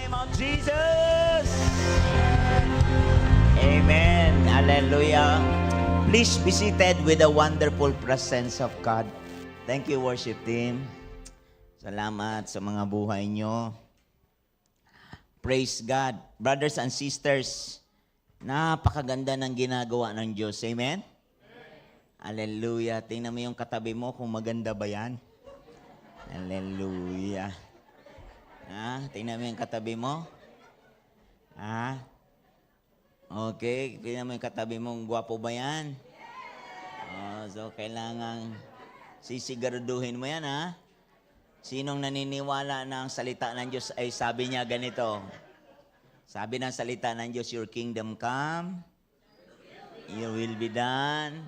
name of Jesus. Amen. Hallelujah. Please be seated with the wonderful presence of God. Thank you, worship team. Salamat sa mga buhay nyo. Praise God. Brothers and sisters, napakaganda ng ginagawa ng Diyos. Amen? Hallelujah. Tingnan mo yung katabi mo kung maganda ba yan. Hallelujah. Tingnan mo yung katabi mo. Okay, tingnan mo yung katabi mo, gwapo ba yan? So, kailangan sisiguraduhin mo yan, Sinong naniniwala na ang salita ng Diyos ay sabi niya ganito? Sabi ng salita ng Diyos, your kingdom come, your will be done.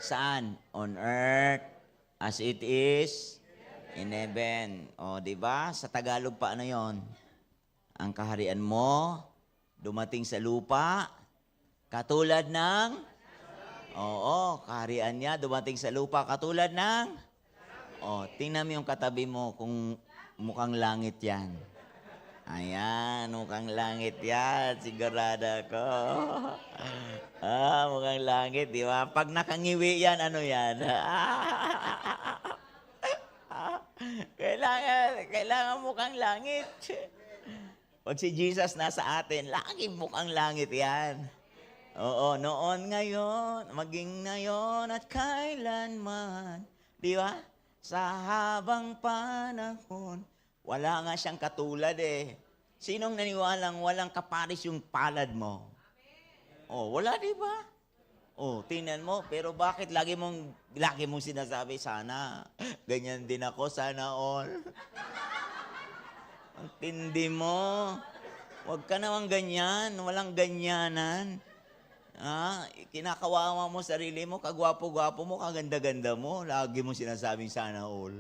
Saan? On earth, as it is in heaven. O, diba? Sa Tagalog pa, ano yon? Ang kaharian mo, dumating sa lupa, katulad ng, kaharian niya, dumating sa lupa, katulad ng, tingnan mo yung katabi mo kung mukhang langit yan. Ayan, mukhang langit yan, sigurado ko. Mukhang langit, di ba? Pag nakangiwi yan, ano yan? Kailangan mukhang langit. Pag si Jesus nasa atin, laging mukhang langit yan. Oo, noon, ngayon, maging ngayon at kailanman. Di ba? Sa habang panahon, wala nga siyang katulad Sinong naniwalang walang kaparis yung palad mo? Wala, di ba? Tingnan mo, pero bakit lagi mong sinasabi, sana, ganyan din ako, sana all. Ang tindi mo. Huwag ka naman ganyan, walang ganyanan. Kinakawawa mo sarili mo, kagwapo-gwapo mo, kaganda-ganda mo, lagi mo sinasabing sana all.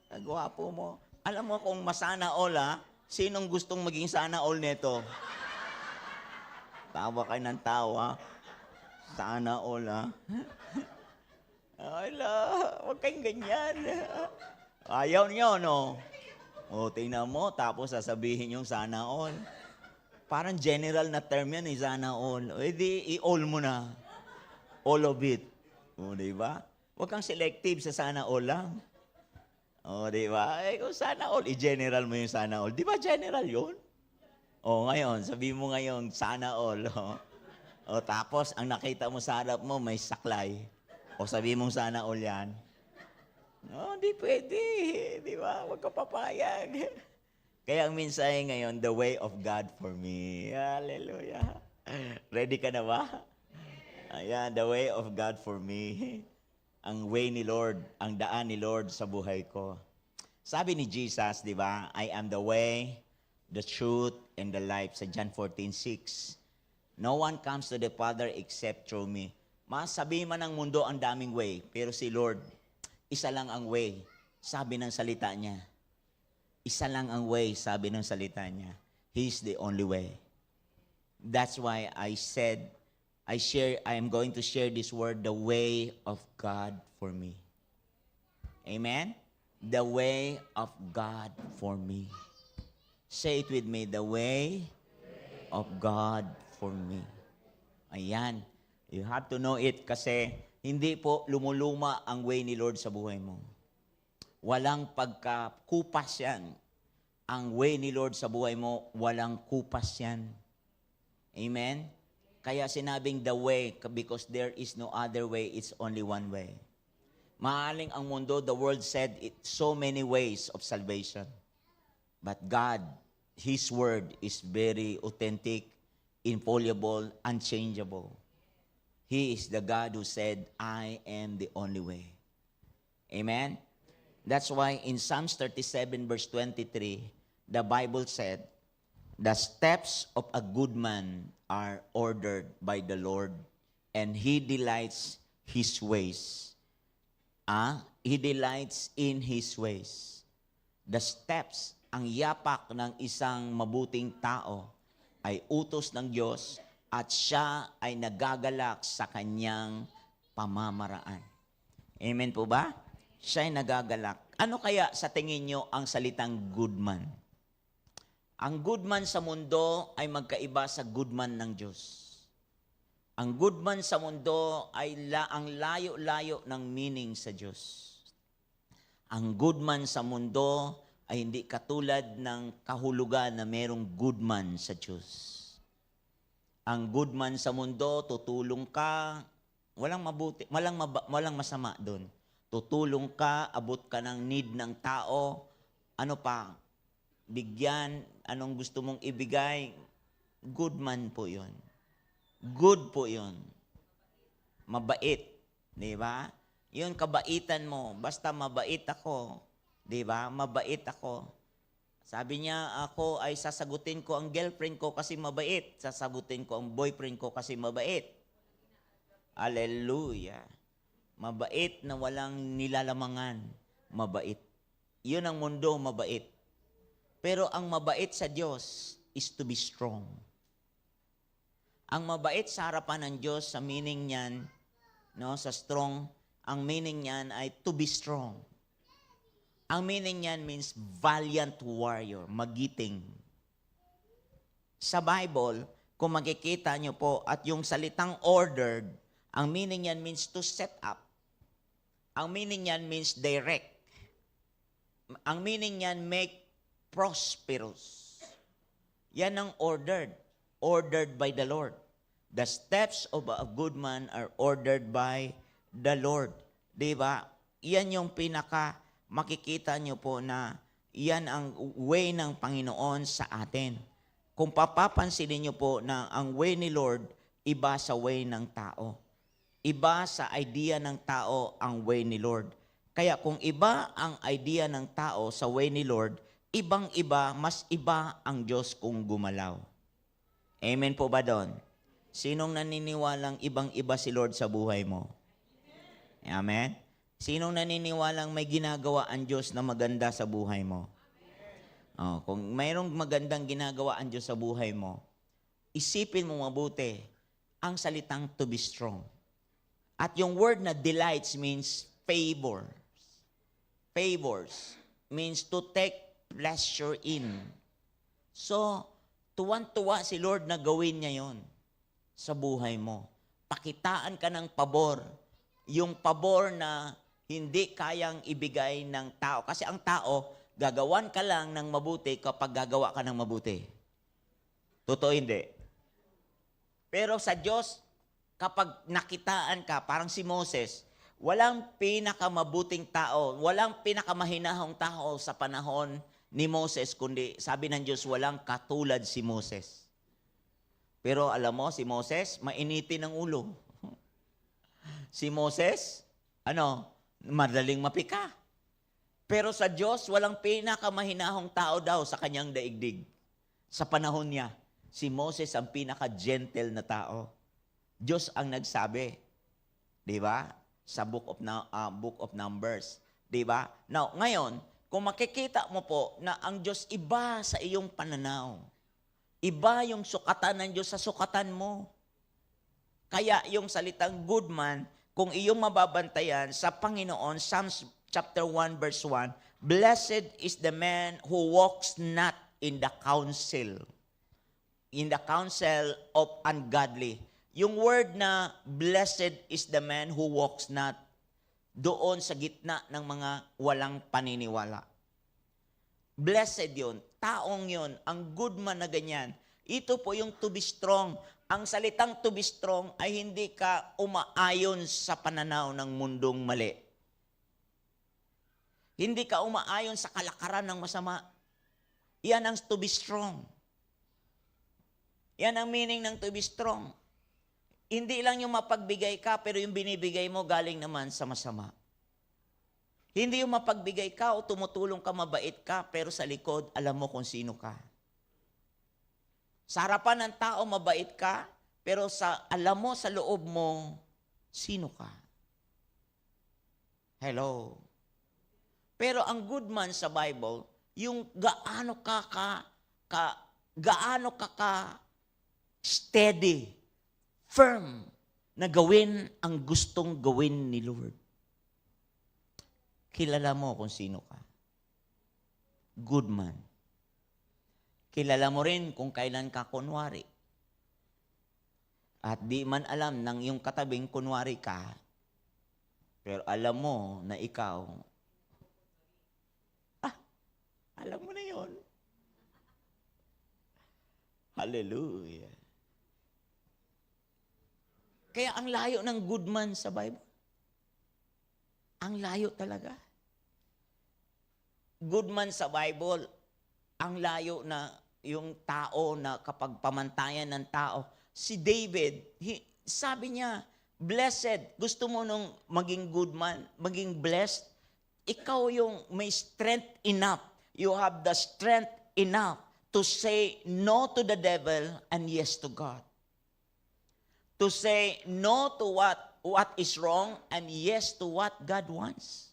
Kagwapo mo. Alam mo kung masana all, sinong gustong maging sana all neto? Tawa kayo ng tawa. Sana all, Ala, huwag kayong ganyan. Ayaw niyo, no? Tingnan mo, tapos sasabihin yung sana all. Parang general na term yan, sana all. I-all mo na. All of it. Diba? Huwag kang selective sa sana all lang. Diba? Kung sana all, i-general mo yung sana all. Di ba general yun? Ngayon, sabi mo ngayon, sana all. Tapos, ang nakita mo sa harap mo, may saklay. Sabi mong sana all yan. Di pwede. Di ba? Huwag ka papayag. Kaya ang mensahe ngayon, the way of God for me. Hallelujah. Ready ka na ba? Ayan, the way of God for me. Ang way ni Lord, ang daan ni Lord sa buhay ko. Sabi ni Jesus, di ba, I am the way, the truth, and the life. Sa John 14:6. No one comes to the Father except through me. Sabihin man ng mundo ang daming way, pero si Lord, isa lang ang way. Sabi ng salita niya. Isa lang ang way, sabi ng salita niya. He's the only way. That's why I said, I am going to share this word, the way of God for me. Amen? The way of God for me. Say it with me, the way of God for me. Ayan. You have to know it kasi hindi po lumuluma ang way ni Lord sa buhay mo. Walang pagkakupas yan. Ang way ni Lord sa buhay mo, walang kupas yan. Amen? Kaya sinabing the way, because there is no other way, it's only one way. Maaling ang mundo, the world said so many ways of salvation. But God, His Word is very authentic, infallible, unchangeable. He is the God who said, I am the only way. Amen? That's why in Psalms 37 verse 23, the Bible said, the steps of a good man are ordered by the Lord, and He delights His ways. He delights in His ways. The steps, ang yapak ng isang mabuting tao ay utos ng Diyos at siya ay nagagalak sa kanyang pamamaraan. Amen po ba? Siya ay nagagalak. Ano kaya sa tingin nyo ang salitang good man? Ang good man sa mundo ay magkaiba sa good man ng Diyos. Ang good man sa mundo ay ang layo-layo ng meaning sa Diyos. Ang good man sa mundo ay hindi katulad ng kahulugan na merong good man sa Diyos. Ang good man sa mundo, tutulong ka, walang mabuti, walang masama doon. Tutulong ka, abot ka ng need ng tao, ano pa, bigyan, anong gusto mong ibigay, good man po yun. Good po yun. Mabait, di ba? Yun, kabaitan mo, basta mabait ako, di ba? Mabait ako. Sabi niya, ako ay sasagutin ko ang girlfriend ko kasi mabait. Sasagutin ko ang boyfriend ko kasi mabait. Hallelujah. Mabait na walang nilalamangan. Mabait. Yun ang mundo, mabait. Pero ang mabait sa Diyos is to be strong. Ang mabait sa harapan ng Diyos, sa meaning niyan, no, sa strong, ang meaning niyan ay to be strong. Ang meaning niyan means valiant warrior, magiting. Sa Bible, kung makikita nyo po, at yung salitang ordered, ang meaning niyan means to set up. Ang meaning niyan means direct. Ang meaning niyan make prosperous. Yan ang ordered. Ordered by the Lord. The steps of a good man are ordered by the Lord. Diba? Yan yung makikita nyo po na yan ang way ng Panginoon sa atin. Kung papapansinin nyo po na ang way ni Lord, iba sa way ng tao. Iba sa idea ng tao ang way ni Lord. Kaya kung iba ang idea ng tao sa way ni Lord, ibang-iba, mas iba ang Diyos kung gumalaw. Amen po ba doon? Sinong naniniwalang ibang-iba si Lord sa buhay mo? Amen? Sinong naniniwalang may ginagawa ang Diyos na maganda sa buhay mo? Oh, kung mayroong magandang ginagawa ang Diyos sa buhay mo, isipin mo mabuti ang salitang to be strong. At yung word na delights means favor. Favors means to take pleasure in. So, tuwan-tuwa si Lord na gawin niya yon sa buhay mo. Pakitaan ka ng pabor. Yung pabor na hindi kayang ibigay ng tao. Kasi ang tao, gagawan ka lang ng mabuti kapag gagawa ka ng mabuti. Totoo hindi. Pero sa Diyos, kapag nakitaan ka, parang si Moses, walang pinakamabuting tao, walang pinakamahinahong tao sa panahon ni Moses, kundi sabi ng Diyos, walang katulad si Moses. Pero alam mo, si Moses, mainitin ang ulo. Si Moses, madaling mapika. Pero sa Diyos, walang pinakamahinahong tao daw sa kanyang daigdig. Sa panahon niya, si Moses ang pinaka-gentle na tao. Diyos ang nagsabi. Di ba? Sa book of Numbers. Di ba? Now, ngayon, kung makikita mo po na ang Diyos iba sa iyong pananaw. Iba yung sukatan ng Diyos sa sukatan mo. Kaya yung salitang good man, kung iyong mababantayan sa Panginoon, Psalms chapter 1 verse 1, blessed is the man who walks not in the counsel of ungodly. Yung word na blessed is the man who walks not, doon sa gitna ng mga walang paniniwala. Blessed yun, taong yun, ang good man na ganyan. Ito po yung to be strong. Ang salitang to be strong ay hindi ka umaayon sa pananaw ng mundong mali. Hindi ka umaayon sa kalakaran ng masama. Yan ang to be strong. Yan ang meaning ng to be strong. Hindi lang yung mapagbigay ka, pero yung binibigay mo galing naman sa masama. Hindi yung mapagbigay ka o tumutulong ka, mabait ka, pero sa likod, alam mo kung sino ka. Sa harapan ng tao, mabait ka, pero alam mo sa loob mo, sino ka. Hello. Pero ang good man sa Bible, yung gaano ka steady, firm, na gawin ang gustong gawin ni Lord. Kilala mo kung sino ka. Good man. Kilala mo rin kung kailan ka kunwari. At di man alam ng iyong katabing kunwari ka, pero alam mo na ikaw, alam mo na yon. Hallelujah. Kaya ang layo ng good man sa Bible. Ang layo talaga. Good man sa Bible, ang layo na yung tao na kapag pamantayan ng tao. Si David, sabi niya, blessed, gusto mo nung maging good man, maging blessed, ikaw yung may strength enough. You have the strength enough to say no to the devil and yes to God. To say no to what is wrong and yes to what God wants.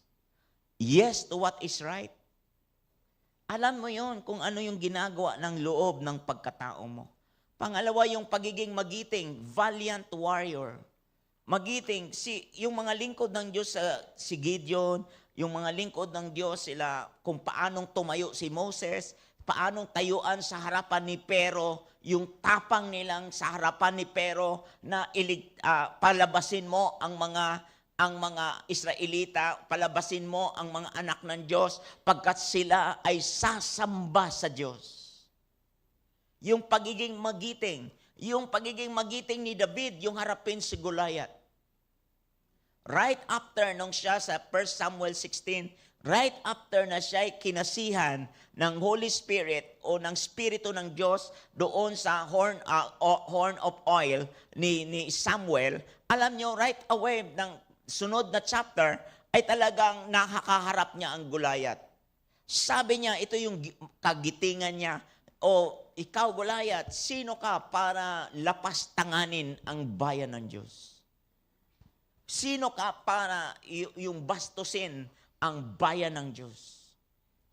Yes to what is right. Alam mo yon kung ano yung ginagawa ng loob ng pagkatao mo. Pangalawa, yung pagiging magiting, valiant warrior. Magiting, yung mga lingkod ng Diyos, si Gideon, yung mga lingkod ng Diyos, sila, kung paanong tumayo si Moses, paanong tayuan sa harapan ni Pero, yung tapang nilang sa harapan ni Pero na palabasin mo ang mga Israelita, palabasin mo ang mga anak ng Diyos pagkat sila ay sasamba sa Diyos. Yung pagiging magiting ni David, yung harapin si Goliath. Right after nung siya sa 1 Samuel 16, right after na siya ay kinasihan ng Holy Spirit o ng Espiritu ng Diyos doon sa horn of oil ni Samuel, alam nyo, right away ng sunod na chapter, ay talagang nakakaharap niya ang Goliath. Sabi niya, ito yung kagitingan niya, o ikaw Goliath, sino ka para lapastanganin ang bayan ng Diyos? Sino ka para yung bastusin ang bayan ng Diyos?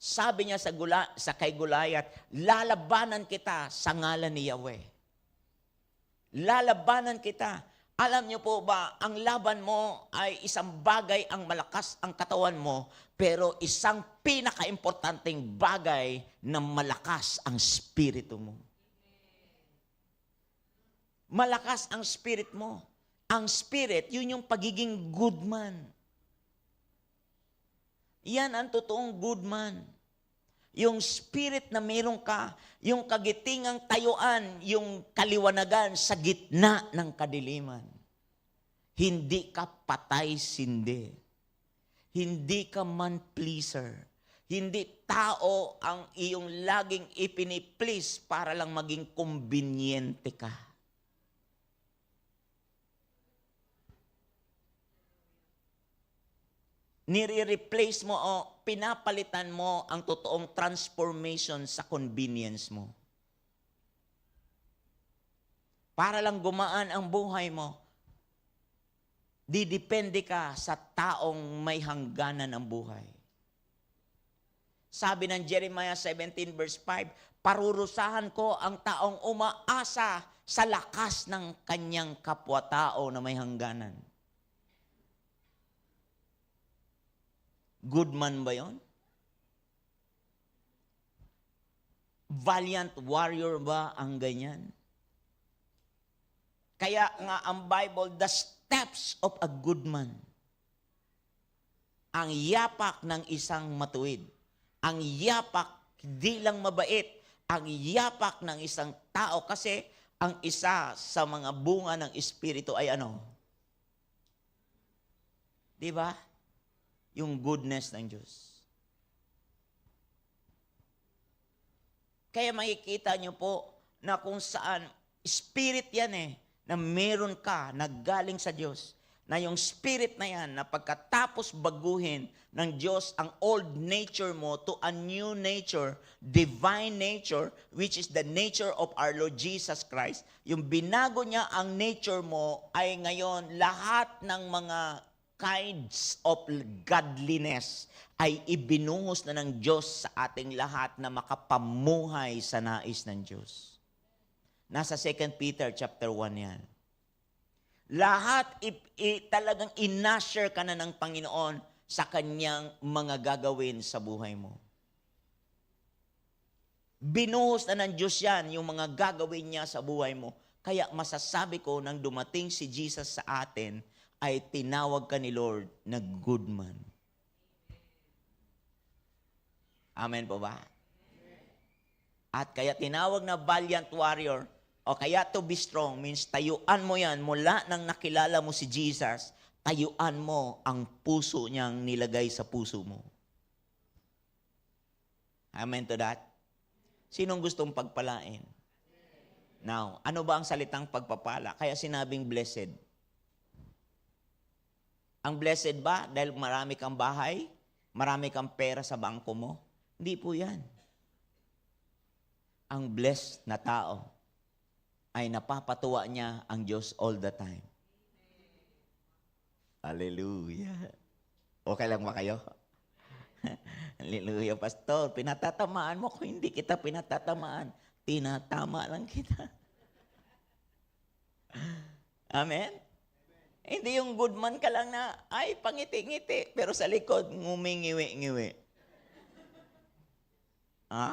Sabi niya sa kay Goliath, lalabanan kita sa ngalan ni Yahweh. Lalabanan kita. Alam niyo po ba, ang laban mo ay isang bagay ang malakas ang katawan mo, pero isang pinaka-importanting bagay na malakas ang spirito mo. Malakas ang spirit mo. Ang spirit, yun yung pagiging good man. Yan ang totoong good man. Yung spirit na meron ka, yung kagitingang tayuan, yung kaliwanagan sa gitna ng kadiliman. Hindi ka patay-sindi. Hindi ka man-pleaser. Hindi tao ang iyong laging ipini-please para lang maging kumbinyente ka. Nire-replace mo o pinapalitan mo ang totoong transformation sa convenience mo. Para lang gumaan ang buhay mo, didepende ka sa taong may hangganan ng buhay. Sabi ng Jeremiah 17 verse 5, parurusahan ko ang taong umaasa sa lakas ng kanyang kapwa-tao na may hangganan. Good man ba yon? Valiant warrior ba ang ganyan? Kaya nga ang Bible, the steps of a good man. Ang yapak ng isang matuwid. Ang yapak, hindi lang mabait. Ang yapak ng isang tao. Kasi ang isa sa mga bunga ng Espiritu ay ano? Diba? Yung goodness ng Diyos. Kaya makikita nyo po na kung saan, spirit yan na meron ka na galing sa Diyos. Na yung spirit na yan, na pagkatapos baguhin ng Diyos ang old nature mo to a new nature, divine nature, which is the nature of our Lord Jesus Christ. Yung binago niya ang nature mo ay ngayon lahat ng mga kinds of godliness ay ibinuhos na ng Diyos sa ating lahat na makapamuhay sa nais ng Diyos. Nasa 2 Peter chapter 1 yan. Lahat talagang inusher ka na ng Panginoon sa kanyang mga gagawin sa buhay mo. Binuhos na ng Diyos yan, yung mga gagawin niya sa buhay mo. Kaya masasabi ko, nang dumating si Jesus sa atin, ay tinawag ka ni Lord na good man. Amen po ba? At kaya tinawag na valiant warrior, o kaya to be strong, means tayuan mo yan, mula nang nakilala mo si Jesus, tayuan mo ang puso niyang nilagay sa puso mo. Amen to that? Sinong gustong pagpalain? Now, ano ba ang salitang pagpapala? Kaya sinabing blessed. Ang blessed ba dahil marami kang bahay? Marami kang pera sa bangko mo? Hindi po yan. Ang blessed na tao ay napapatuwa niya ang Diyos all the time. Hallelujah. Okay lang ba kayo? Hallelujah, Pastor. Pinatatamaan mo kung hindi kita pinatatamaan. Tinatama lang kita. Amen? Hindi yung good man ka lang na, ay, pangiti-ngiti. Pero sa likod, ngumingiwi-ngiwi. Ha?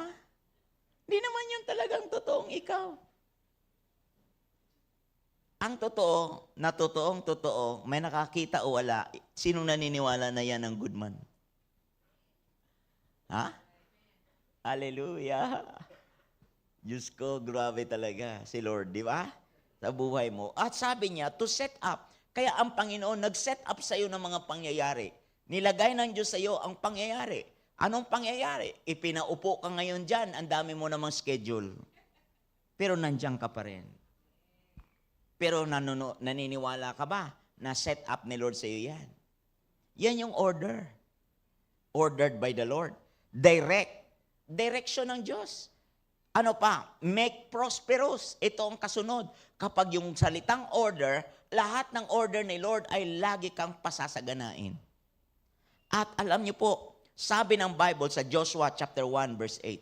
Hindi naman yung talagang totoong ikaw. Ang totoo, na totoong totoo, may nakakita o wala, sinong naniniwala na yan ang good man? Ha? Hallelujah. Diyos ko, grabe talaga si Lord, di ba? Sa buhay mo. At sabi niya, to set up. Kaya ang Panginoon, nag-set up sa iyo ng mga pangyayari. Nilagay ng Diyos sa iyo ang pangyayari. Anong pangyayari? Ipinaupo ka ngayon dyan, ang dami mo namang schedule. Pero nandiyan ka pa rin. Pero naniniwala ka ba na set up ni Lord sa iyo yan? Yan yung order. Ordered by the Lord. Direction ng Diyos. Ano pa? Make prosperous. Ito ang kasunod. Kapag yung salitang order, lahat ng order ni Lord ay lagi kang pasasaganain. At alam niyo po, sabi ng Bible sa Joshua chapter 1 verse 8,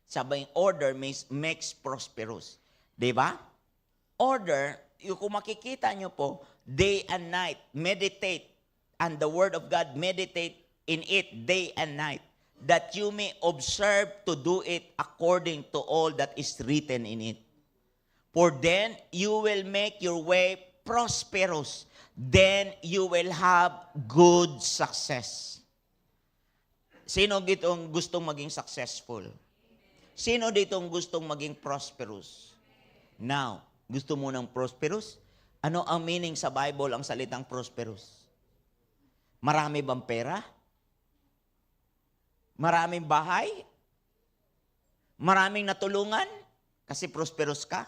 sabi yung order makes prosperous. Diba? Order, kung makikita niyo po, day and night, meditate, and the word of God, meditate in it day and night, that you may observe to do it according to all that is written in it. For then you will make your way prosperous. Then you will have good success. Sino ditong gustong maging successful? Sino ditong gustong maging prosperous? Now, gusto mo ng prosperous? Ano ang meaning sa Bible ang salitang prosperous? Marami bang pera? Maraming bahay? Maraming natulungan? Kasi prosperous ka?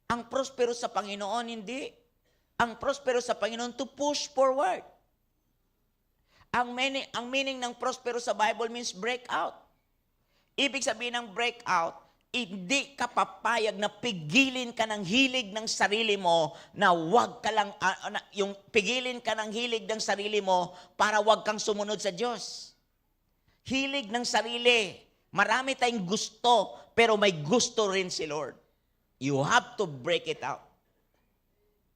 Ang prosperous sa Panginoon, hindi. Ang prosperous sa Panginoon to push forward. Ang meaning ng prosperous sa Bible means breakout. Ibig sabihin ng breakout, hindi ka papayag na pigilin ka ng hilig ng sarili mo na wag ka lang, yung pigilin ka ng hilig ng sarili mo para wag kang sumunod sa Diyos. Hilig ng sarili. Marami tayong gusto, pero may gusto rin si Lord. You have to break it out.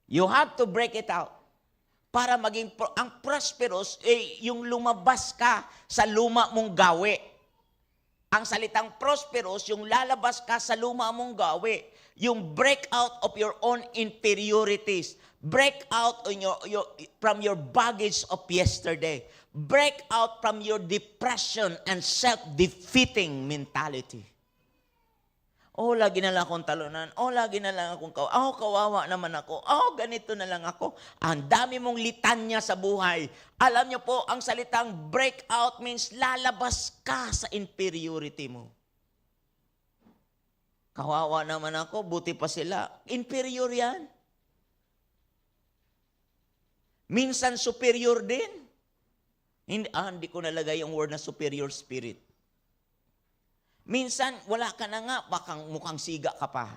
You have to break it out. Para maging, ang prosperous, yung lumabas ka sa luma mong gawi. Ang salitang prosperous, yung lalabas ka sa luma mong gawi. Yung break out of your own inferiorities. Break out from your baggage of yesterday. Break out from your depression and self-defeating mentality. Oh, lagi na lang akong talunan. Oh, lagi na lang akong kawawa naman ako. Oh, ganito na lang ako. Ang dami mong litanya sa buhay. Alam niyo po, ang salitang break out means lalabas ka sa inferiority mo. Kawawa naman ako, buti pa sila. Inferior yan. Minsan superior din. Hindi ko nalagay yung word na superior spirit. Minsan, wala ka na nga, baka mukhang siga ka pa.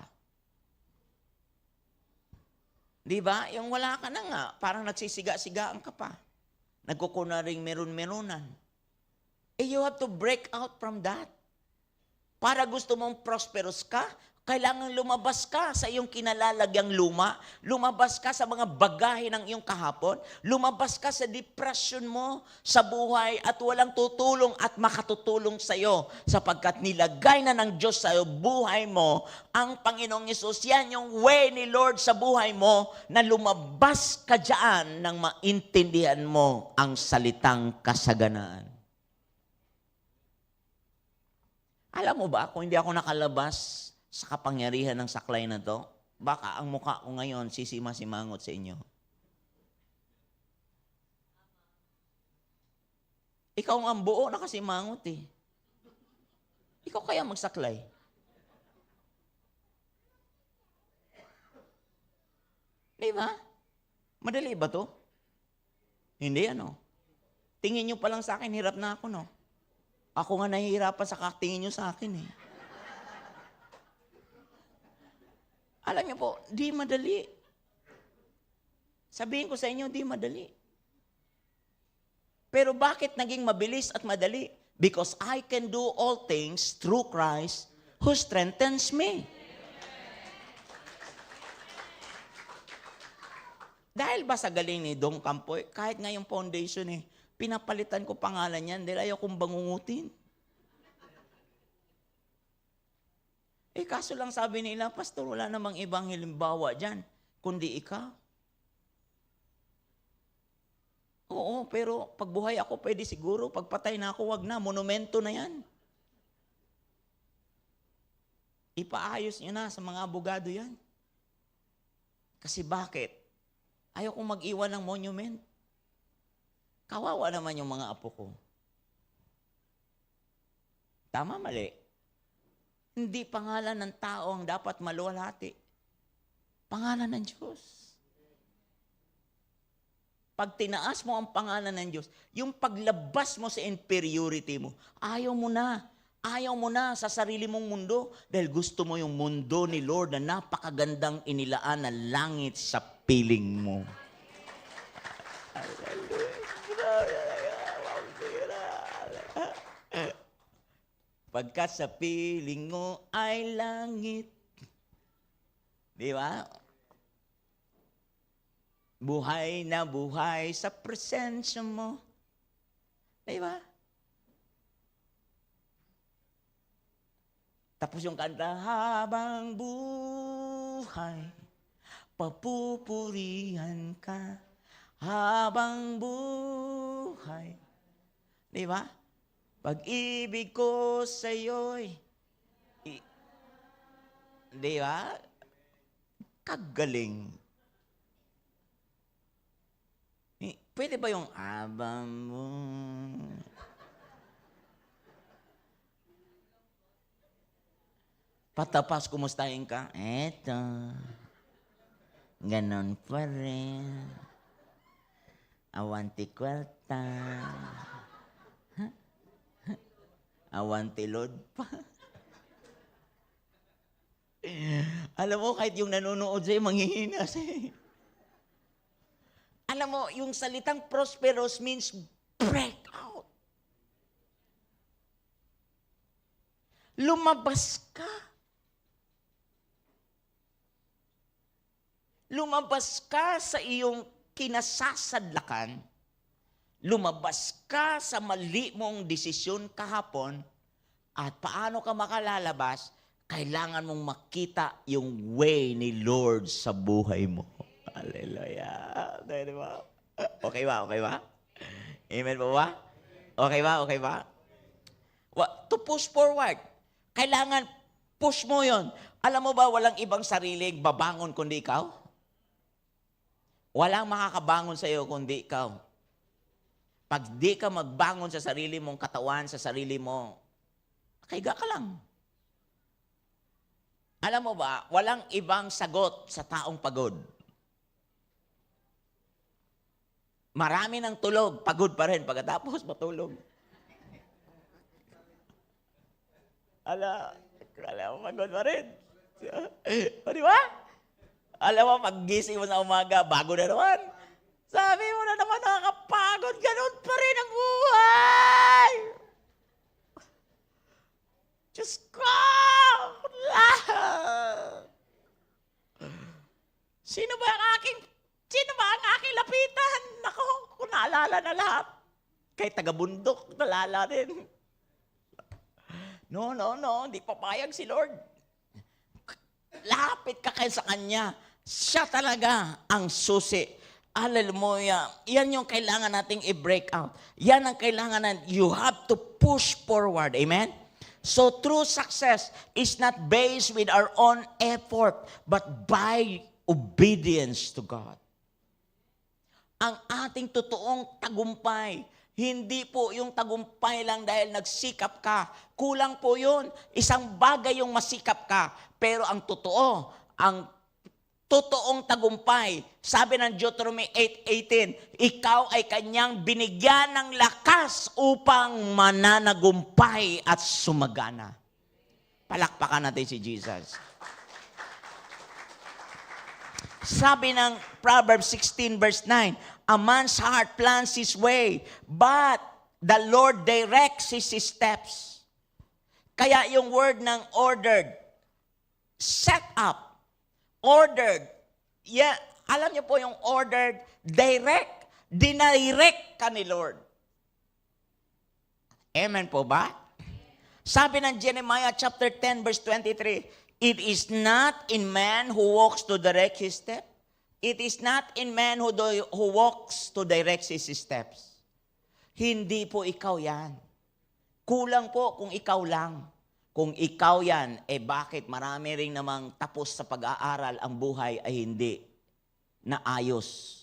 Di ba? Yung wala ka na nga, parang nagsisiga-sigaan ka pa. Nagkukunaring meron-meronan. You have to break out from that. Para gusto mong prosperous ka, kailangan lumabas ka sa iyong kinalalagyang luma, lumabas ka sa mga bagahe ng iyong kahapon, lumabas ka sa depression mo sa buhay at walang tutulong at makatutulong sa iyo sapagkat nilagay na ng Diyos sa iyo buhay mo ang Panginoong Hesus. Yan yung way ni Lord sa buhay mo na lumabas ka dyan nang maintindihan mo ang salitang kasaganaan. Alam mo ba, kung hindi ako nakalabas sa kapangyarihan ng saklay na to, baka ang mukha ko ngayon sisima-simangot sa inyo. Ikaw ang buo nakasimangot eh. Ikaw kaya magsaklay? Di ba? Madali ba to? Hindi ano. Tingin nyo pa lang sa akin, hirap na ako no. Ako nga nahihirapan sa katingin nyo sa akin eh. Alam niyo po, di madali. Sabihin ko sa inyo, di madali. Pero bakit naging mabilis at madali? Because I can do all things through Christ who strengthens me. Dahil ba sa galing ni Dong Campoy, kahit nga yung foundation eh, pinapalitan ko pangalan yan dahil ayaw kong bangungutin. Kaso lang sabi nila, Pastor, wala namang ibang halimbawa dyan, kundi ikaw. Oo, pero pag buhay ako, pwede siguro. Pag patay na ako, wag na. Monumento na yan. Ipaayos nyo na sa mga abogado yan. Kasi bakit? Ayaw kong mag-iwan ng monument. Kawawa naman yung mga apo ko. Tama, mali. Hindi pangalan ng tao ang dapat maluwalhati. Pangalan ng Diyos. Pag tinaas mo ang pangalan ng Diyos, yung paglabas mo sa inferiority mo, ayaw mo na. Ayaw mo na sa sarili mong mundo dahil gusto mo yung mundo ni Lord na napakagandang inilaan na langit sa piling mo. Pagkat sa piling mo ay langit. Di ba? Buhay na buhay sa presensya mo. Di ba? Tapos yung kanta, habang buhay, papupurihan ka. Habang buhay. Di ba? Pag-ibig ko sa'yo'y, di ba? Kagaling. Pwede ba yung abang mo? Patapas, kumustahin ka? Eto. Ganon pa rin. Awanti kwarta. Awanti Lord pa. Alam mo, kahit yung nanonood sa'yo, manghihina sa'yo. Alam mo, yung salitang prosperous means break out. Lumabas ka. Lumabas ka sa iyong kinasasadlakan. Lumabas ka sa mali mong desisyon kahapon. At paano ka makalalabas? Kailangan mong makita yung way ni Lord sa buhay mo. Hallelujah. Diba? Okay ba? Okay ba? Amen po ba? Okay ba? Okay ba? To push forward. Kailangan push mo yon. Alam mo ba, walang ibang sariling babangon kundi ikaw? Walang makakabangon sa iyo kundi ikaw. Pag di ka magbangon sa sarili mong katawan, sa sarili mo, kaiga ka lang. Alam mo ba, walang ibang sagot sa taong pagod. Marami ng tulog, pagod pa rin. Pagkatapos, matulog. Alam mo, pagod pa rin. O, di ba? Alam mo, pag-gising mo sa umaga, bago na naman. Sabi mo na naman, nakakapagod, ganun pa rin ang buhay. Diyos ko! Sino ba ang aking lapitan? Nako, kung naalala na lahat. Kay taga-bundok, nalala rin. No, hindi papayag si Lord. Lapit ka kay sa Kanya. Siya talaga ang susi. Hallelujah. Yan yung kailangan nating i-break out. Yan ang kailangan natin. You have to push forward. Amen? So true success is not based with our own effort, but by obedience to God. Ang ating totoong tagumpay, hindi po yung tagumpay lang dahil nagsikap ka. Kulang po yun. Isang bagay yung masikap ka. Pero ang totoong tagumpay, sabi ng Deuteronomy 8:18, ikaw ay kanyang binigyan ng lakas upang mananagumpay at sumagana. Palakpakan natin si Jesus. Sabi ng Proverbs 16 verse 9, a man's heart plans his way, but the Lord directs his steps. Kaya yung word ng ordered, set up, ordered. Yeah, alam niyo po yung ordered, direct, dinirect ka ni Lord. Amen po ba? Sabi ng Jeremiah chapter 10 verse 23, it is not in man who walks to direct his step. It is not in man who walks to direct his steps. Hindi po ikaw yan. Kulang po kung ikaw lang. Kung ikaw yan, bakit marami rin namang tapos sa pag-aaral ang buhay ay hindi naayos?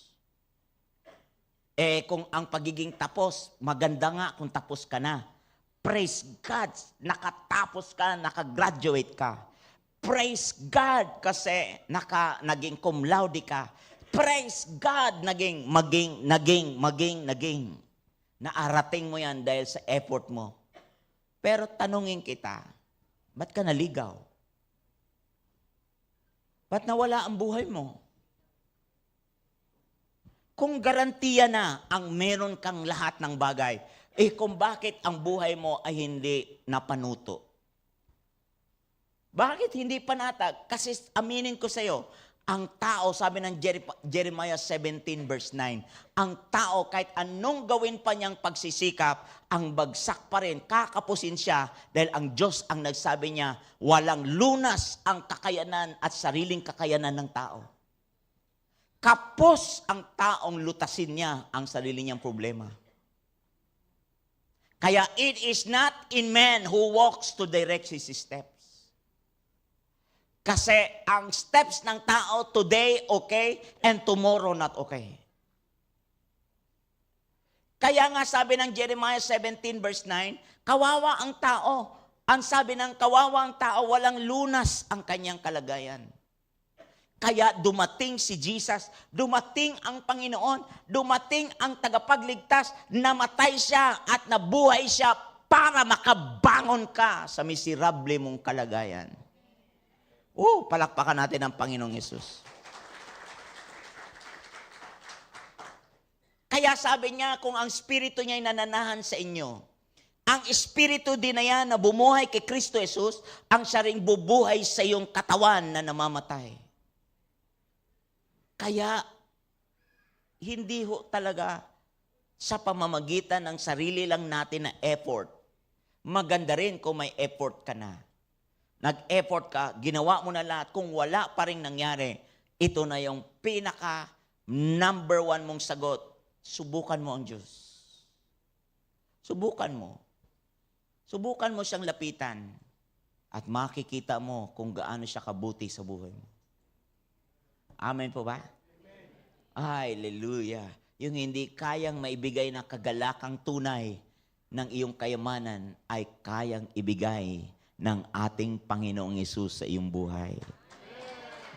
Kung ang pagiging tapos, maganda nga kung tapos ka na. Praise God, nakatapos ka, nakagraduate ka. Praise God kasi naging cum laude ka. Praise God, maging. Naarating mo yan dahil sa effort mo. Pero tanungin kita, ba't ka naligaw? Ba't nawala ang buhay mo? Kung garantiya na ang meron kang lahat ng bagay, kung bakit ang buhay mo ay hindi napanuto? Bakit hindi panatag? Kasi aminin ko sa iyo, ang tao, sabi ng Jeremiah 17 verse 9, ang tao kahit anong gawin pa niyang pagsisikap, ang bagsak pa rin, kakapusin siya dahil ang Diyos ang nagsabi niya, walang lunas ang kakayanan at sariling kakayanan ng tao. Kapos ang taong lutasin niya ang sarili niyang problema. Kaya it is not in man who walks to direct his steps. Kasi ang steps ng tao today okay and tomorrow not okay. Kaya nga sabi ng Jeremiah 17 verse 9, kawawa ang tao. Ang sabi ng kawawa ang tao, walang lunas ang kanyang kalagayan. Kaya dumating si Jesus, dumating ang Panginoon, dumating ang tagapagligtas, namatay siya at nabuhay siya para makabangon ka sa miserable mong kalagayan. Palakpakan natin ang Panginoong Yesus. Kaya sabi niya, kung ang Espiritu niya ay nananahan sa inyo, ang Espiritu din na yan na bumuhay kay Kristo Jesus, ang siya ring bubuhay sa iyong katawan na namamatay. Kaya, hindi ho talaga sa pamamagitan ng sarili lang natin na effort. Maganda rin kung may effort ka na. Nag-effort ka, ginawa mo na lahat. Kung wala pa rin nangyari, ito na yung pinaka number 1 mong sagot. Subukan mo ang Diyos. Subukan mo. Subukan mo siyang lapitan at makikita mo kung gaano siya kabuti sa buhay mo. Amen po ba? Amen. Hallelujah. Yung hindi kayang maibigay na kagalakang tunay ng iyong kayamanan ay kayang ibigay ng ating Panginoong Yesus sa iyong buhay.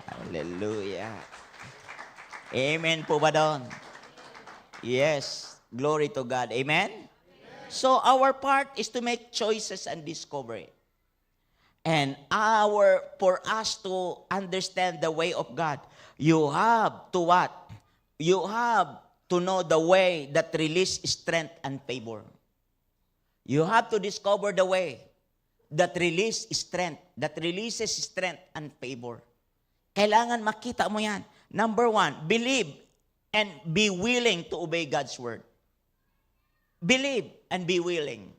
Hallelujah. Amen po ba doon? Yes. Glory to God. Amen? So our part is to make choices and discover it. And for us to understand the way of God, you have to what? You have to know the way that release strength and favor. You have to discover the way that release strength, that releases strength and favor. Kailangan makita mo yan. Number 1, believe and be willing to obey God's word. Believe and be willing.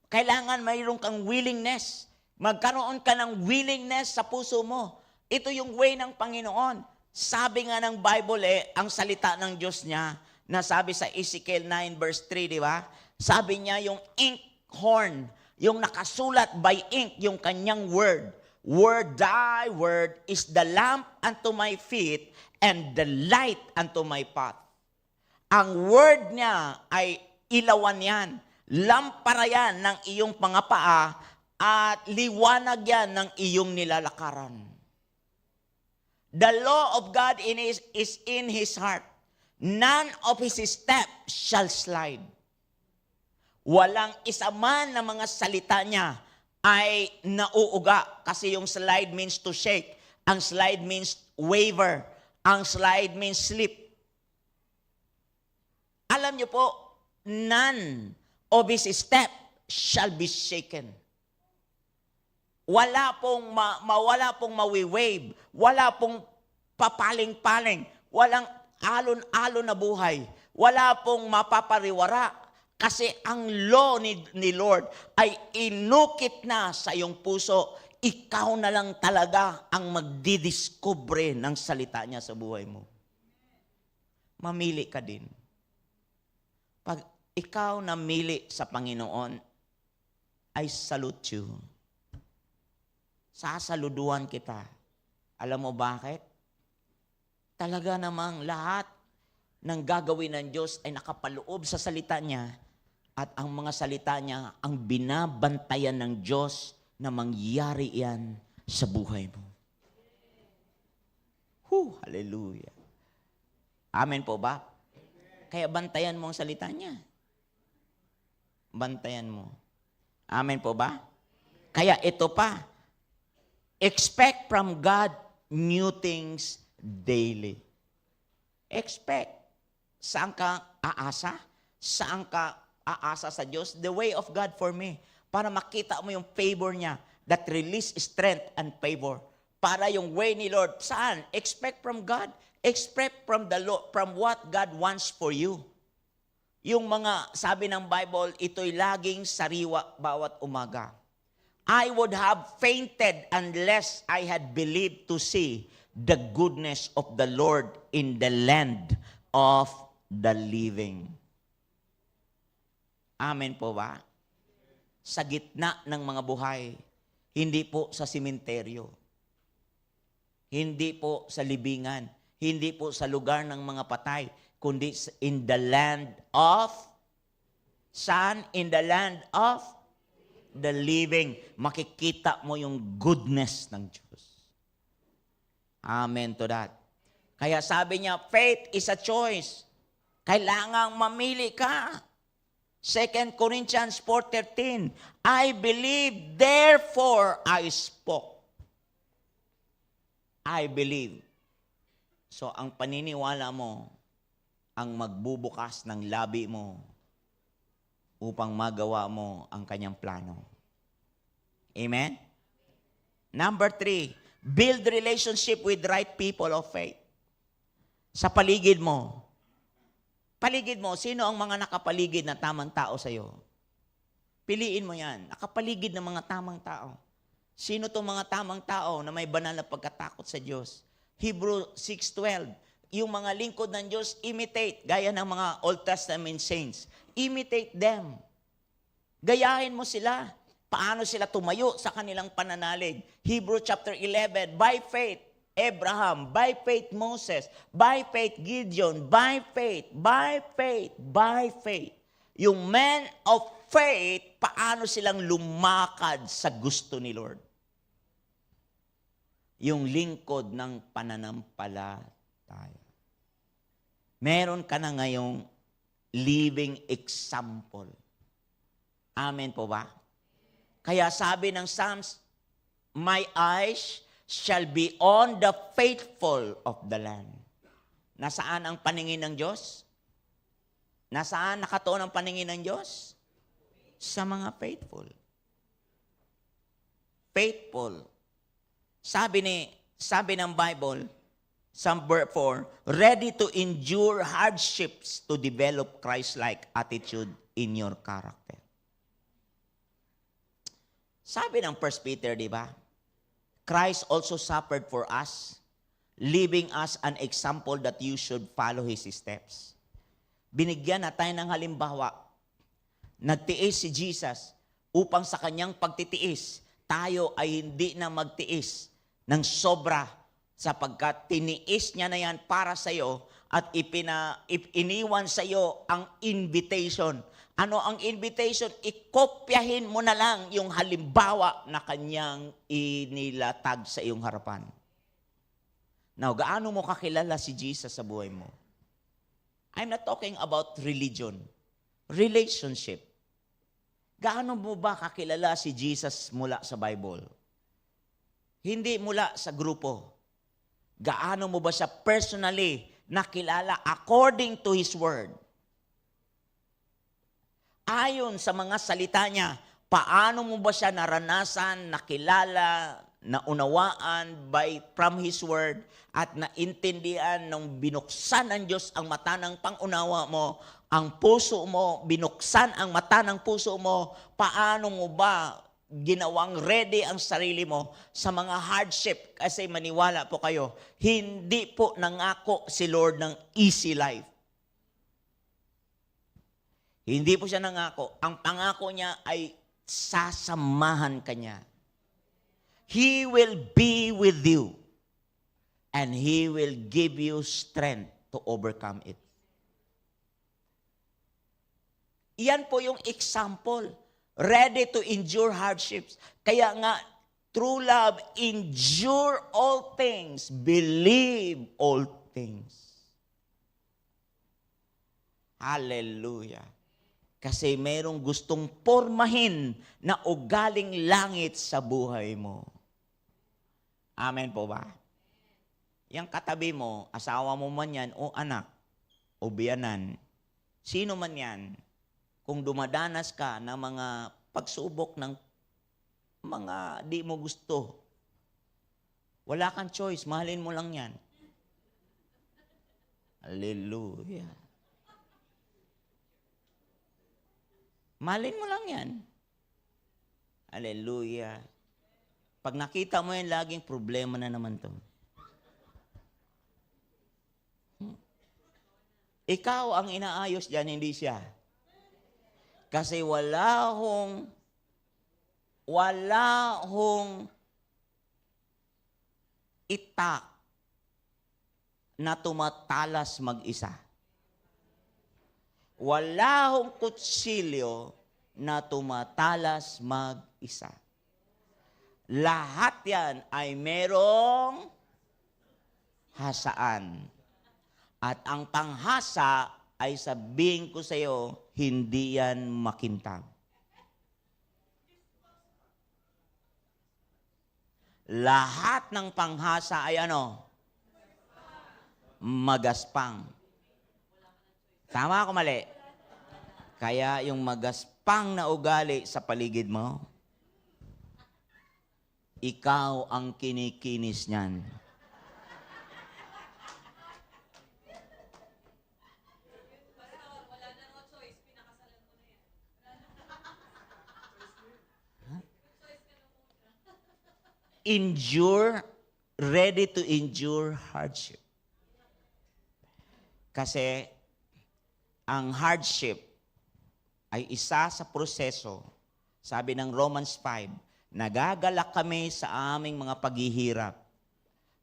Kailangan mayroon kang willingness. Magkaroon ka ng willingness sa puso mo. Ito yung way ng Panginoon. Sabi nga ng Bible ang salita ng Diyos niya, na sabi sa Ezekiel 9 verse 3, di ba? Sabi niya yung inkhorn, yung nakasulat by ink, yung kanyang word. Word, thy word is the lamp unto my feet and the light unto my path. Ang word niya ay ilawan yan. Lampara yan ng iyong pangapaa at liwanag yan ng iyong nilalakaran. The law of God is in his heart. None of his steps shall slide. Walang isa man na mga salita niya ay nauuga. Kasi yung slide means to shake. Ang slide means waver. Ang slide means slip. Alam niyo po, none of his steps shall be shaken. Wala pong mawi-wave. Wala pong papaling-paling. Walang alon-alon na buhay. Wala pong mapapariwara. Kasi ang law ni Lord ay inukit na sa iyong puso. Ikaw na lang talaga ang magdidiscover ng salita niya sa buhay mo. Mamili ka din. Pag ikaw namili sa Panginoon, I salute you. Sasaluduhan kita. Alam mo bakit? Talaga namang lahat ng gagawin ng Diyos ay nakapaloob sa salita niya at ang mga salita niya ang binabantayan ng Diyos na mangyari yan sa buhay mo. Hallelujah. Amen po ba? Kaya bantayan mo ang salita niya. Bantayan mo. Amen po ba? Kaya ito pa, expect from God new things daily. Expect. Saan ka aasa? Saan ka aasa sa Diyos? The way of God for me. Para makita mo yung favor niya that release strength and favor. Para yung way ni Lord. Saan? Expect from God. Expect from the Lord, from what God wants for you. Yung mga sabi ng Bible, ito'y laging sariwa bawat umaga. I would have fainted unless I had believed to see the goodness of the Lord in the land of the living. Amen po ba? Sa gitna ng mga buhay, hindi po sa simenteryo, hindi po sa libingan, hindi po sa lugar ng mga patay, kundi in the land of, saan? In the land of the living. Makikita mo yung goodness ng Diyos. Amen to that. Kaya sabi niya, faith is a choice. Kailangang mamili ka. 2 Corinthians 4:13, I believe, therefore I spoke. I believe. So, ang paniniwala mo, ang magbubukas ng labi mo upang magawa mo ang kanyang plano. Amen? Number 3, build relationship with right people of faith. Sa paligid mo, sino ang mga nakapaligid na tamang tao sa'yo? Piliin mo yan. Nakapaligid ng mga tamang tao. Sino itong mga tamang tao na may banal na pagkatakot sa Diyos? Hebrew 6:12, yung mga lingkod ng Diyos, imitate, gaya ng mga Old Testament saints. Imitate them. Gayahin mo sila. Paano sila tumayo sa kanilang pananalig? Hebrew chapter 11, by faith, Abraham, by faith, Moses, by faith, Gideon, by faith. Yung men of faith, paano silang lumakad sa gusto ni Lord? Yung lingkod ng pananampalataya. Meron ka na ngayong living example. Amen po ba? Kaya sabi ng Psalms, my eyes shall be on the faithful of the land. Nasaan ang paningin ng Diyos? Nasaan nakatuon ang paningin ng Diyos? Sa mga faithful. faithful. Sabi ng Bible, Psalm 4, ready to endure hardships to develop Christ-like attitude in your character. Sabi ng 1 Peter, di ba? Christ also suffered for us, leaving us an example that you should follow His steps. Binigyan na tayo ng halimbawa. Nagtiis si Jesus upang sa kanyang pagtitiis, tayo ay hindi na magtiis ng sobra sapagkat tiniis niya na yan para sa iyo at iniwan sa iyo ang invitation. Ano ang invitation? Ikopyahin mo na lang yung halimbawa na kanyang inilatag sa iyong harapan. Now, gaano mo kakilala si Jesus sa buhay mo? I'm not talking about religion. Relationship. Gaano mo ba kakilala si Jesus mula sa Bible? Hindi mula sa grupo. Gaano mo ba siya personally nakilala according to His Word? Ayon sa mga salita niya, paano mo ba siya naranasan, nakilala, naunawaan from His Word at naintindihan nung binuksan ng Diyos ang mata ng pangunawa mo, ang puso mo, binuksan ang mata ng puso mo, paano mo ba ginawang ready ang sarili mo sa mga hardship? Kasi maniwala po kayo, hindi po nangako si Lord ng easy life. Hindi po siya nangako. Ang pangako niya ay sasamahan ka niya. He will be with you and He will give you strength to overcome it. Iyan po yung example. Ready to endure hardships. Kaya nga, true love, endure all things, believe all things. Hallelujah. Kasi merong gustong pormahin na ugaling langit sa buhay mo. Amen po ba? Yang katabi mo, asawa mo man yan, o anak, o biyanan, sino man yan, kung dumadanas ka ng mga pagsubok ng mga di mo gusto, wala kang choice, mahalin mo lang yan. Hallelujah. Mahalin mo lang yan. Hallelujah. Pag nakita mo yan, laging problema na naman to. Ikaw ang inaayos dyan, hindi siya. Kasi wala hong itak na tumatalas mag-isa. Wala hong kutsilyo na tumatalas mag-isa. Lahat yan ay merong hasaan. At ang panghasa ay sabihin ko sa iyo, hindi yan makintab. Lahat ng panghasa ay ano? Magaspang. Tama ako mali? Kaya yung magaspang na ugali sa paligid mo, ikaw ang kinikinis niyan. Endure, ready to endure hardship. Kasi ang hardship ay isa sa proseso, sabi ng Romans 5, nagagalak kami sa aming mga paghihirap.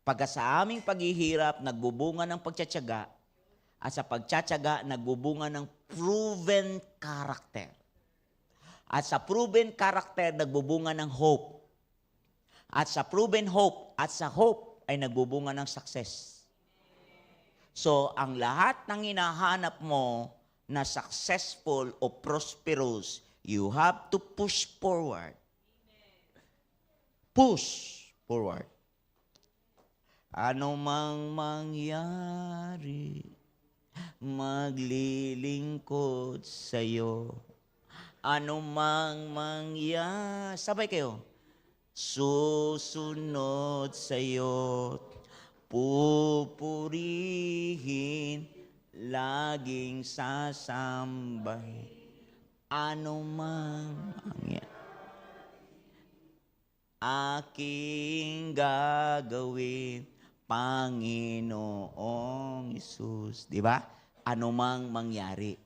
Pagka sa aming paghihirap, nagbubunga ng pagtsatsaga, at sa pagtsatsaga, nagbubunga ng proven character. At sa proven character, nagbubunga ng hope. At sa proven hope, at sa hope, ay nagbubunga ng success. So, ang lahat ng hinahanap mo na successful o prosperous, you have to push forward. Push forward. Ano mang mangyari, maglilingkod sa'yo. Ano mang mangyari, sabay kayo. susunod sa'yo, pupurihin, laging sasambay, ano mang mangyari, aking gagawin, Panginoong Hesus. Di ba? Ano mang mangyari.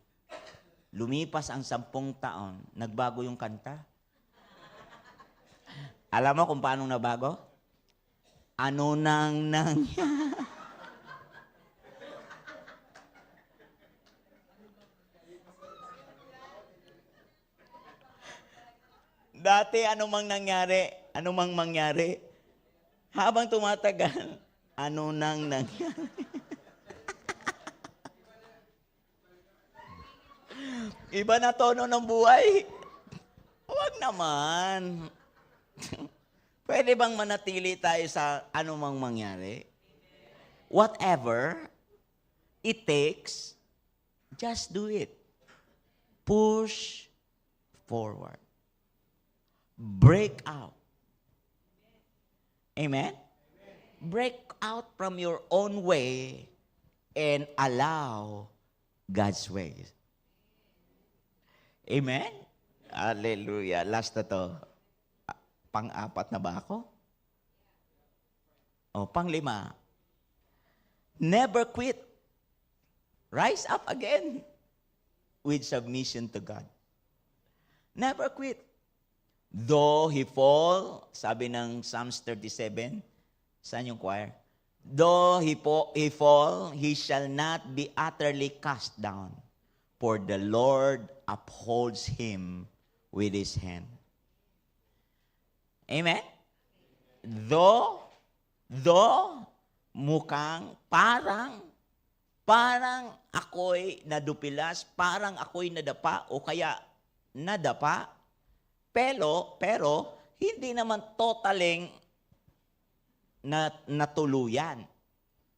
Lumipas ang 10 taon, nagbago yung kanta. Alam mo kung paano nabago? Ano nang nangyari? Dati, ano mang nangyari? Ano mang mangyari? Habang tumatagal, ano nang nangyari? Iba na tono ng buhay. Huwag naman. Pwede bang manatili tayo sa anumang mangyari? Whatever it takes, just do it. Push forward. Break out. Amen? Break out from your own way and allow God's ways. Amen? Hallelujah. Last na to. Pang-4 na ba ako? O, pang-5. Never quit. Rise up again with submission to God. Never quit. Though he fall, sabi ng Psalms 37, saan yung choir? Though he fall, he shall not be utterly cast down, for the Lord upholds him with his hand. Amen? Though mukhang parang ako'y nadupilas, parang ako'y nadapa o kaya nadapa, pero hindi naman totaling natuluyan.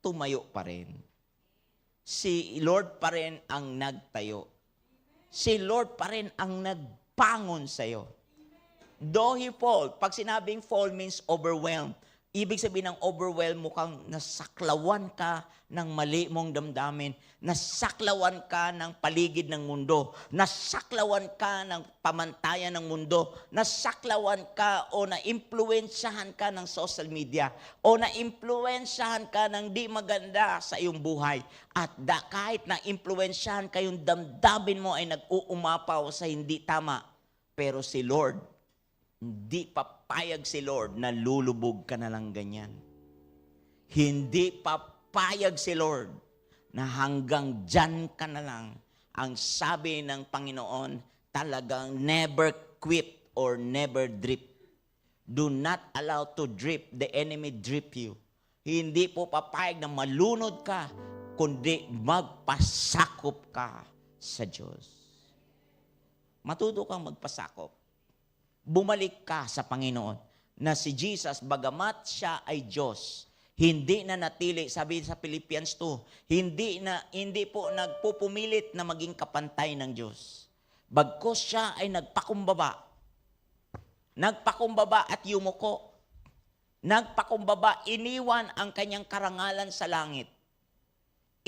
Tumayo pa rin. Si Lord pa rin ang nagtayo. Si Lord pa rin ang nagpangon sa'yo. Though he fall, pag sinabing fall means overwhelmed. Ibig sabihin ng overwhelm, mukhang nasaklawan ka ng mali mong damdamin, nasaklawan ka ng paligid ng mundo, nasaklawan ka ng pamantayan ng mundo, nasaklawan ka o na-impluensyahan ka ng social media, o na-impluensyahan ka ng di maganda sa iyong buhay. At kahit na-impluensyahan ka, yung damdamin mo ay nag-uumapaw sa hindi tama. Pero si Lord, hindi papayag si Lord na lulubog ka na lang ganyan. Hindi papayag si Lord na hanggang dyan ka na lang. Ang sabi ng Panginoon, talagang never quit or never drip. Do not allow to drip, the enemy drip you. Hindi po papayag na malunod ka, kundi magpasakop ka sa Diyos. Matuto kang magpasakop. Bumalik ka sa Panginoon na si Jesus, bagamat siya ay Diyos, hindi na natili, sabi sa Philippians 2, hindi po nagpupumilit na maging kapantay ng Diyos. Bagkus siya ay nagpakumbaba at yumuko. Nagpakumbaba, iniwan ang kanyang karangalan sa langit.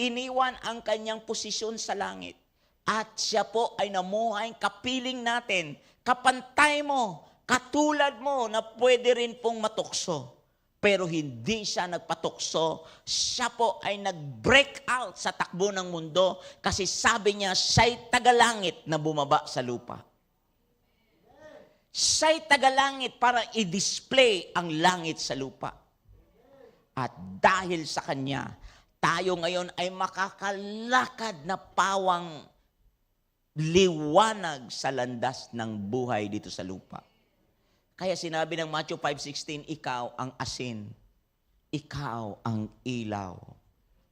Iniwan ang kanyang posisyon sa langit. At siya po ay namuhay kapiling natin, kapantay mo, katulad mo na pwede rin pong matukso. Pero hindi siya nagpatukso, siya po ay nag-break out sa takbo ng mundo kasi sabi niya, siya'y tagalangit na bumaba sa lupa. Siya'y tagalangit para i-display ang langit sa lupa. At dahil sa kanya, tayo ngayon ay makakalakad na pawang liwanag sa landas ng buhay dito sa lupa. Kaya sinabi ng Matthew 5:16, ikaw ang asin, ikaw ang ilaw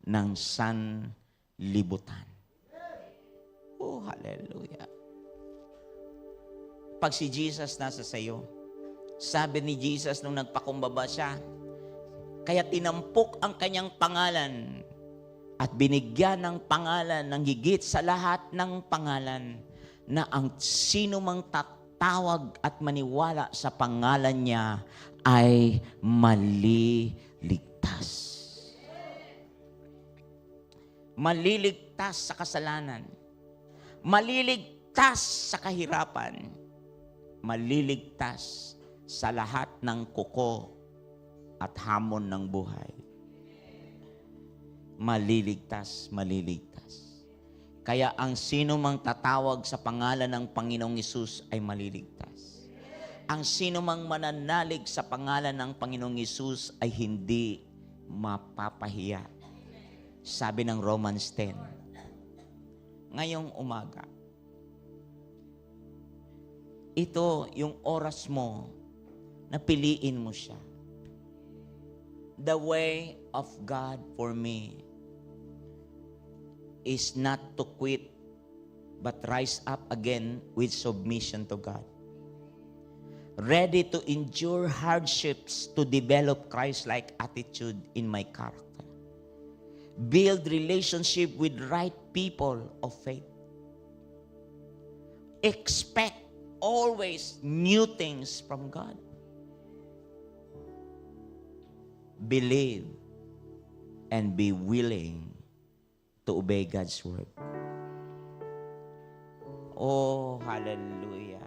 ng sanlibutan. Oh, hallelujah. Pag si Jesus nasa sayo, sabi ni Jesus nung nagpakumbaba siya, kaya tinampok ang kanyang pangalan at binigyan ng pangalan ng higit sa lahat ng pangalan na ang sino mang tumawag at maniwala sa pangalan niya ay maliligtas. Maliligtas sa kasalanan. Maliligtas sa kahirapan. Maliligtas sa lahat ng kuko at hamon ng buhay. Maliligtas, maliligtas. Kaya ang sino mang tatawag sa pangalan ng Panginoong Hesus ay maliligtas. Ang sino mang mananalig sa pangalan ng Panginoong Hesus ay hindi mapapahiya. Sabi ng Romans 10. Ngayong umaga, ito yung oras mo na piliin mo siya. The way of God for me is not to quit, but rise up again with submission to God. Ready to endure hardships to develop Christ-like attitude in my character. Build relationship with right people of faith. Expect always new things from God. Believe and be willing to obey God's word. Oh, hallelujah.